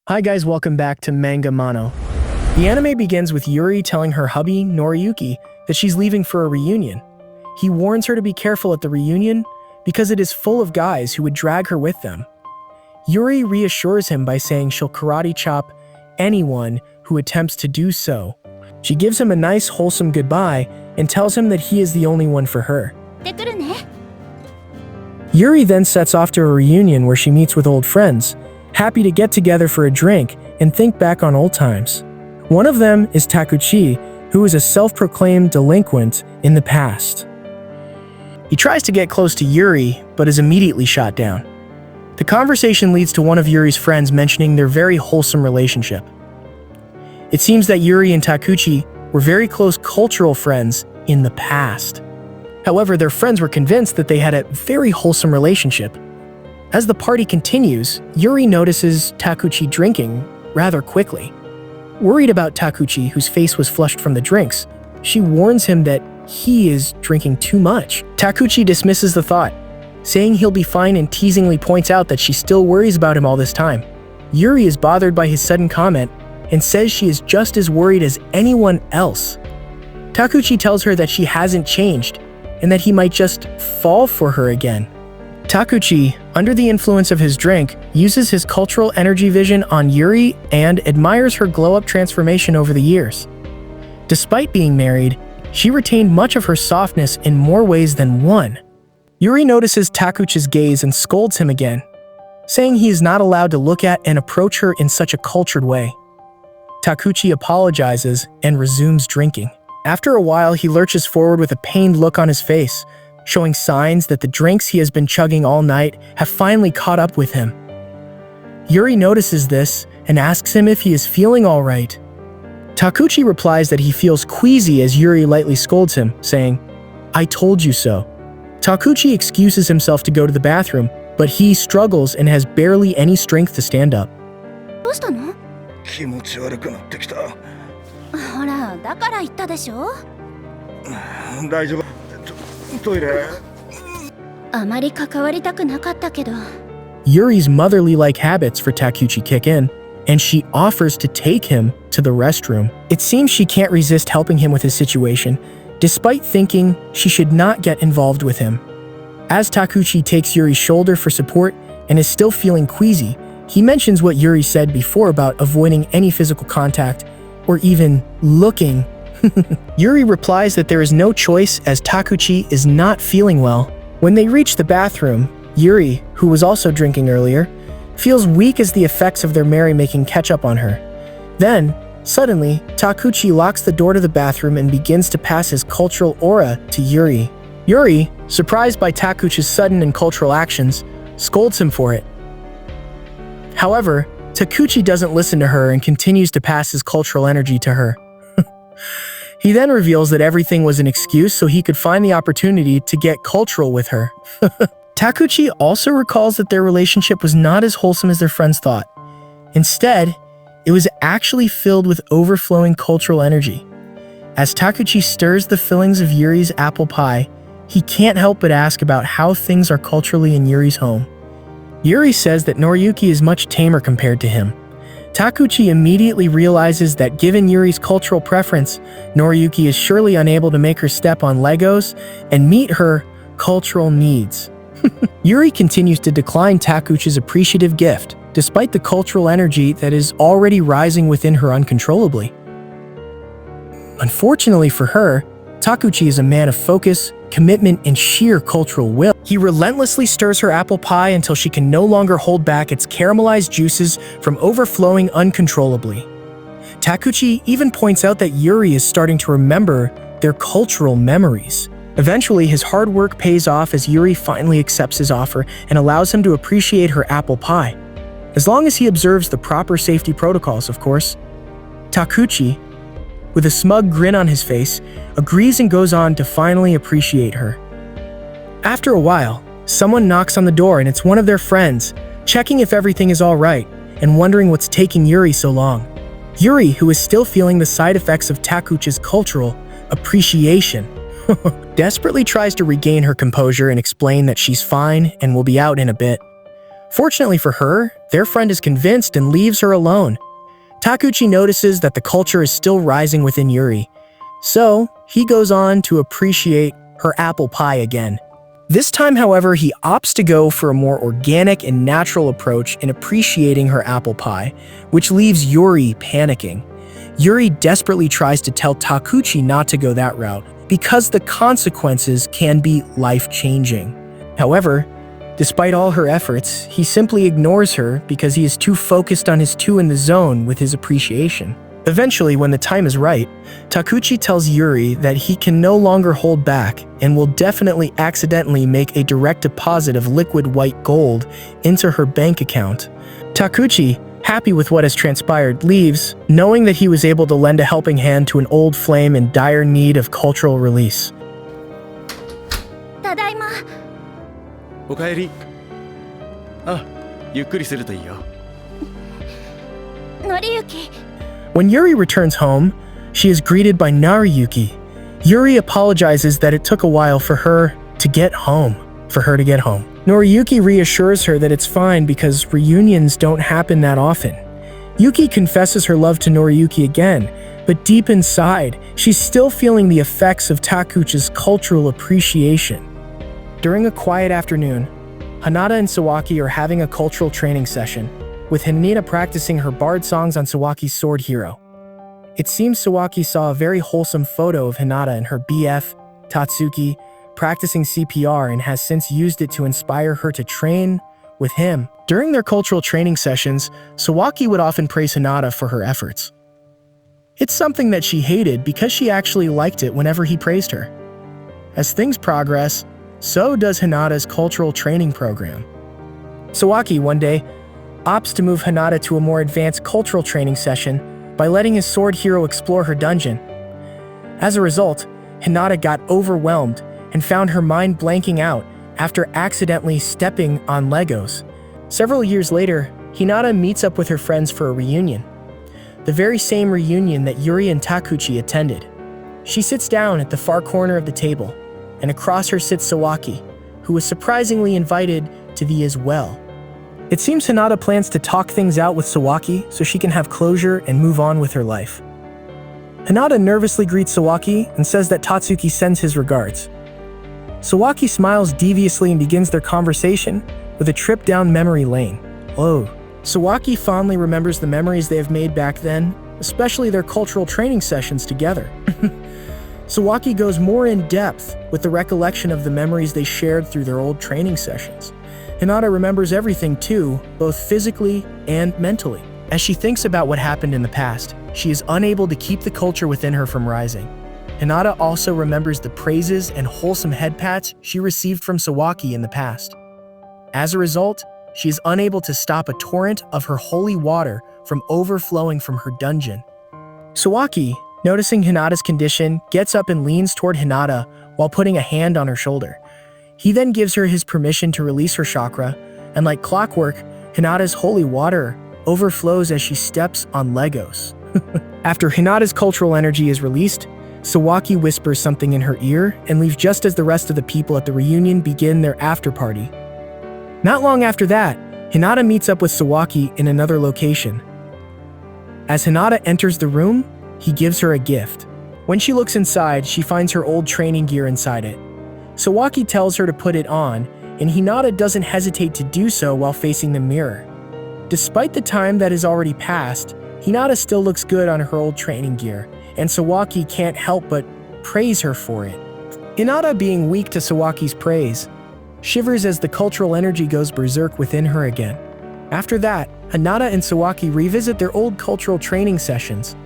Hi guys, welcome back to Manga Mono. The anime begins with Yuri telling her hubby, Noriyuki, that she's leaving for a reunion. He warns her to be careful at the reunion because it is full of guys who would drag her with them. Yuri reassures him by saying she'll karate chop anyone who attempts to do so. She gives him a nice, wholesome goodbye and tells him that he is the only one for her. Yuri then sets off to a reunion where she meets with old friends, happy to get together for a drink and think back on old times. One of them is Takuchi, who is a self-proclaimed delinquent in the past. He tries to get close to Yuri, but is immediately shot down. The conversation leads to one of Yuri's friends mentioning their very wholesome relationship. It seems that Yuri and Takuchi were very close cultural friends in the past. However, their friends were convinced that they had a very wholesome relationship. As the party continues, Yuri notices Takuchi drinking rather quickly. Worried about Takuchi, whose face was flushed from the drinks, she warns him that he is drinking too much. Takuchi dismisses the thought, saying he'll be fine and teasingly points out that she still worries about him all this time. Yuri is bothered by his sudden comment and says she is just as worried as anyone else. Takuchi tells her that she hasn't changed and that he might just fall for her again. Takuchi, under the influence of his drink, uses his cultural energy vision on Yuri and admires her glow-up transformation over the years. Despite being married, she retained much of her softness in more ways than one. Yuri notices Takuchi's gaze and scolds him again, saying he is not allowed to look at and approach her in such a cultured way. Takuchi apologizes and resumes drinking. After a while, he lurches forward with a pained look on his face, showing signs that the drinks he has been chugging all night have finally caught up with him. Yuri notices this and asks him if he is feeling all right. Takuchi replies that he feels queasy as Yuri lightly scolds him, saying, "I told you so." Takuchi excuses himself to go to the bathroom, but he struggles and has barely any strength to stand up. Yuri's motherly-like habits for Takuchi kick in, and she offers to take him to the restroom. It seems she can't resist helping him with his situation, despite thinking she should not get involved with him. As Takuchi takes Yuri's shoulder for support and is still feeling queasy, he mentions what Yuri said before about avoiding any physical contact or even looking. Yuri replies that there is no choice as Takuchi is not feeling well. When they reach the bathroom, Yuri, who was also drinking earlier, feels weak as the effects of their merrymaking catch up on her. Then, suddenly, Takuchi locks the door to the bathroom and begins to pass his cultural aura to Yuri. Yuri, surprised by Takuchi's sudden and cultural actions, scolds him for it. However, Takuchi doesn't listen to her and continues to pass his cultural energy to her. He then reveals that everything was an excuse so he could find the opportunity to get cultural with her. Takuchi also recalls that their relationship was not as wholesome as their friends thought. Instead, it was actually filled with overflowing cultural energy. As Takuchi stirs the fillings of Yuri's apple pie, he can't help but ask about how things are culturally in Yuri's home. Yuri says that Noriyuki is much tamer compared to him. Takuchi immediately realizes that given Yuri's cultural preference, Noriyuki is surely unable to make her step on Legos and meet her cultural needs. Yuri continues to decline Takuchi's appreciative gift, despite the cultural energy that is already rising within her uncontrollably. Unfortunately for her, Takuchi is a man of focus, commitment, and sheer cultural will. He relentlessly stirs her apple pie until she can no longer hold back its caramelized juices from overflowing uncontrollably. Takuchi even points out that Yuri is starting to remember their cultural memories. Eventually, his hard work pays off as Yuri finally accepts his offer and allows him to appreciate her apple pie. As long as he observes the proper safety protocols, of course. Takuchi, with a smug grin on his face, agrees and goes on to finally appreciate her. After a while, someone knocks on the door and it's one of their friends, checking if everything is all right and wondering what's taking Yuri so long. Yuri, who is still feeling the side effects of Takuchi's cultural appreciation, desperately tries to regain her composure and explain that she's fine and will be out in a bit. Fortunately for her, their friend is convinced and leaves her alone. Takuchi notices that the culture is still rising within Yuri, so he goes on to appreciate her apple pie again. This time, however, he opts to go for a more organic and natural approach in appreciating her apple pie, which leaves Yuri panicking. Yuri desperately tries to tell Takuchi not to go that route because the consequences can be life-changing. However, despite all her efforts, he simply ignores her because he is too focused on his two in the zone with his appreciation. Eventually, when the time is right, Takuchi tells Yuri that he can no longer hold back and will definitely accidentally make a direct deposit of liquid white gold into her bank account. Takuchi, happy with what has transpired, leaves, knowing that he was able to lend a helping hand to an old flame in dire need of cultural release. ただいま。おかえり。あ、ゆっくりするといいよ。のりゆき。 When Yuri returns home, she is greeted by Nariyuki. Yuri apologizes that it took a while for her to get home. Noriyuki reassures her that it's fine because reunions don't happen that often. Yuki confesses her love to Noriyuki again, but deep inside, she's still feeling the effects of Takuchi's cultural appreciation. During a quiet afternoon, Hanada and Sawaki are having a cultural training session, with Hinata practicing her bard songs on Sawaki's sword hero. It seems Sawaki saw a very wholesome photo of Hinata and her BF, Tatsuki, practicing CPR and has since used it to inspire her to train with him. During their cultural training sessions, Sawaki would often praise Hinata for her efforts. It's something that she hated because she actually liked it whenever he praised her. As things progress, so does Hinata's cultural training program. Sawaki, one day, opts to move Hinata to a more advanced cultural training session by letting his sword hero explore her dungeon. As a result, Hinata got overwhelmed and found her mind blanking out after accidentally stepping on Legos. Several years later, Hinata meets up with her friends for a reunion. The very same reunion that Yuri and Takuchi attended. She sits down at the far corner of the table, and across her sits Sawaki, who was surprisingly invited to the as well. It seems Hinata plans to talk things out with Sawaki so she can have closure and move on with her life. Hinata nervously greets Sawaki and says that Tatsuki sends his regards. Sawaki smiles deviously and begins their conversation with a trip down memory lane. Oh. Sawaki fondly remembers the memories they have made back then, especially their cultural training sessions together. Sawaki goes more in depth with the recollection of the memories they shared through their old training sessions. Hinata remembers everything too, both physically and mentally. As she thinks about what happened in the past, she is unable to keep the culture within her from rising. Hinata also remembers the praises and wholesome head pats she received from Sawaki in the past. As a result, she is unable to stop a torrent of her holy water from overflowing from her dungeon. Sawaki, noticing Hinata's condition, gets up and leans toward Hinata while putting a hand on her shoulder. He then gives her his permission to release her chakra, and like clockwork, Hinata's holy water overflows as she steps on Legos. After Hinata's cultural energy is released, Sawaki whispers something in her ear and leaves just as the rest of the people at the reunion begin their after party. Not long after that, Hinata meets up with Sawaki in another location. As Hinata enters the room, he gives her a gift. When she looks inside, she finds her old training gear inside it. Sawaki tells her to put it on, and Hinata doesn't hesitate to do so while facing the mirror. Despite the time that has already passed, Hinata still looks good on her old training gear, and Sawaki can't help but praise her for it. Hinata, being weak to Sawaki's praise, shivers as the cultural energy goes berserk within her again. After that, Hinata and Sawaki revisit their old cultural training sessions.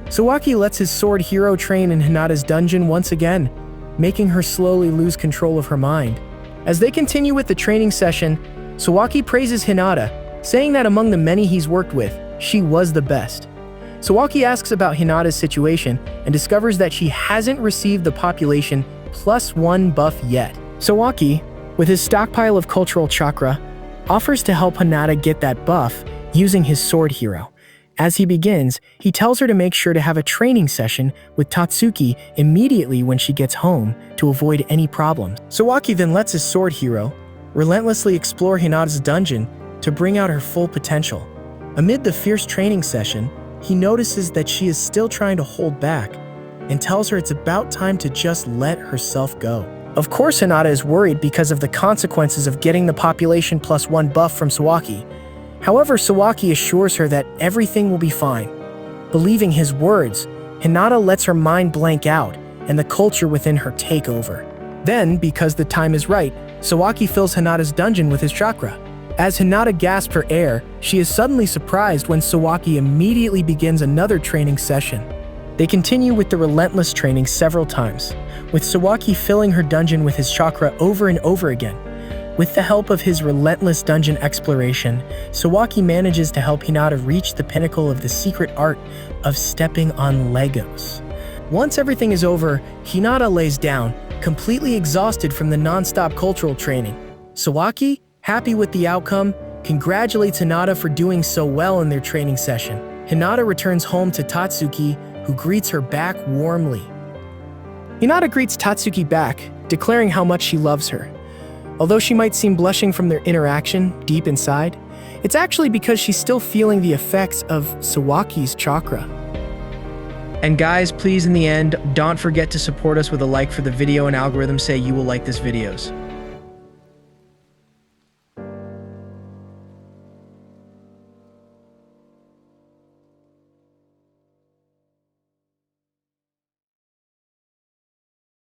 Sawaki lets his sword hero train in Hinata's dungeon once again, making her slowly lose control of her mind. As they continue with the training session, Sawaki praises Hinata, saying that among the many he's worked with, she was the best. Sawaki asks about Hinata's situation and discovers that she hasn't received the population +1 buff yet. Sawaki, with his stockpile of cultural chakra, offers to help Hinata get that buff using his sword hero. As he begins, he tells her to make sure to have a training session with Tatsuki immediately when she gets home to avoid any problems. Sawaki then lets his sword hero, relentlessly explore Hinata's dungeon to bring out her full potential. Amid the fierce training session, he notices that she is still trying to hold back and tells her it's about time to just let herself go. Of course, Hinata is worried because of the consequences of getting the population +1 buff from Sawaki. However, Sawaki assures her that everything will be fine. Believing his words, Hinata lets her mind blank out and the culture within her take over. Then, because the time is right, Sawaki fills Hinata's dungeon with his chakra. As Hinata gasps for air, she is suddenly surprised when Sawaki immediately begins another training session. They continue with the relentless training several times, with Sawaki filling her dungeon with his chakra over and over again. With the help of his relentless dungeon exploration, Sawaki manages to help Hinata reach the pinnacle of the secret art of stepping on Legos. Once everything is over, Hinata lays down, completely exhausted from the non-stop cultural training. Sawaki, happy with the outcome, congratulates Hinata for doing so well in their training session. Hinata returns home to Tatsuki, who greets her back warmly. Hinata greets Tatsuki back, declaring how much she loves her. Although she might seem blushing from their interaction deep inside, it's actually because she's still feeling the effects of Sawaki's chakra. And guys, please in the end, don't forget to support us with a like for the video and algorithms say you will like these videos.